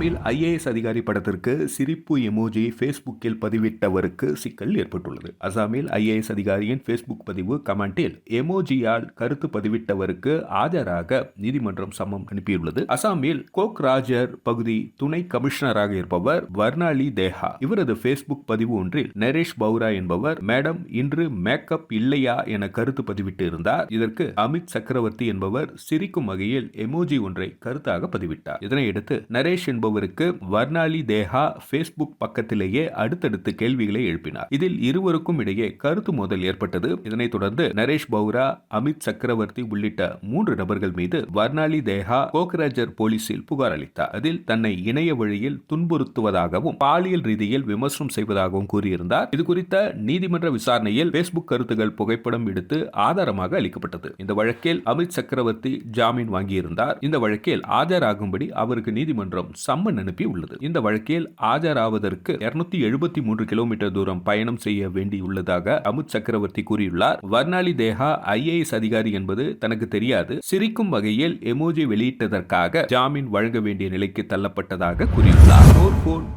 அசாமில் ஐஏஎஸ் அதிகாரி படத்திற்கு சிரிப்பு எமோஜி ஃபேஸ்புக்கில் பதிவிட்டவருக்கு சிக்கல் ஏற்பட்டுள்ளது. அசாமில் ஐஏஎஸ் அதிகாரியின் ஃபேஸ்புக் பதிவு கமெண்டில் எமோஜியால் கருத்து பதிவிட்டவருக்கு ஆஜராக நீதிமன்றம் சம்மன் அனுப்பியுள்ளது. அசாமில் கோக்ராஜர் பகுதி துணை கமிஷனராக இருப்பவர் வர்னாலி தேஹா. இவரது ஃபேஸ்புக் பதிவு ஒன்றில் நரேஷ் பவுரா என்பவர் மேடம் இன்று மேக்கப் இல்லையா என கருத்து பதிவிட்டு இருந்தார். இதற்கு அமித் சக்கரவர்த்தி என்பவர் சிரிக்கும் வகையில் எமோஜி ஒன்றை கருத்தாக பதிவிட்டார். இதனையடுத்து நரேஷ் என்பவருக்கு வர்னாலி தேஹா ஃபேஸ்புக் பக்கத்திலேயே அடுத்தடுத்து கேள்விகளை எழுப்பினார். இதில் இருவருக்கும் இடையே கருத்து மோதல் ஏற்பட்டது. இதனைத் தொடர்ந்து நரேஷ் பவுரா, அமித் சக்கரவர்த்தி உள்ளிட்ட 3 நபர்கள் மீது வர்னாலி தேஹா கோக்ராஜர் போலீசில் புகார் அளித்தார். அதில் தன்னை இணைய வழியில் துன்புறுத்துவதாகவும் பாலியல் ரீதியில் விமர்சனம் செய்வதாகவும் கூறியிருந்தார். இதுகுறித்த நீதிமன்ற விசாரணையில் ஃபேஸ்புக் கருத்துகள் புகைப்படம் எடுத்து ஆதாரமாக அளிக்கப்பட்டது. இந்த வழக்கில் அமித் சக்கரவர்த்தி ஜாமீன் வாங்கியிருந்தார். இந்த வழக்கில் ஆஜராகும்படி அவருக்கு நீதிமன்றம் சம்மன் அனுப்பி உள்ளது. இந்த வழக்கில் ஆஜராவதற்கு 273 கிலோமீட்டர் தூரம் பயணம் செய்ய வேண்டியுள்ளதாக அமித் சக்கரவர்த்தி கூறியுள்ளார். வர்னாலி தேஹா ஐஏஎஸ் அதிகாரி என்பது தனக்கு தெரியாது, சிரிக்கும் வகையில் எமோஜி வெளியிட்டதற்காக ஜாமீன் வழங்க வேண்டிய நிலைக்கு தள்ளப்பட்டதாக கூறியுள்ளார்.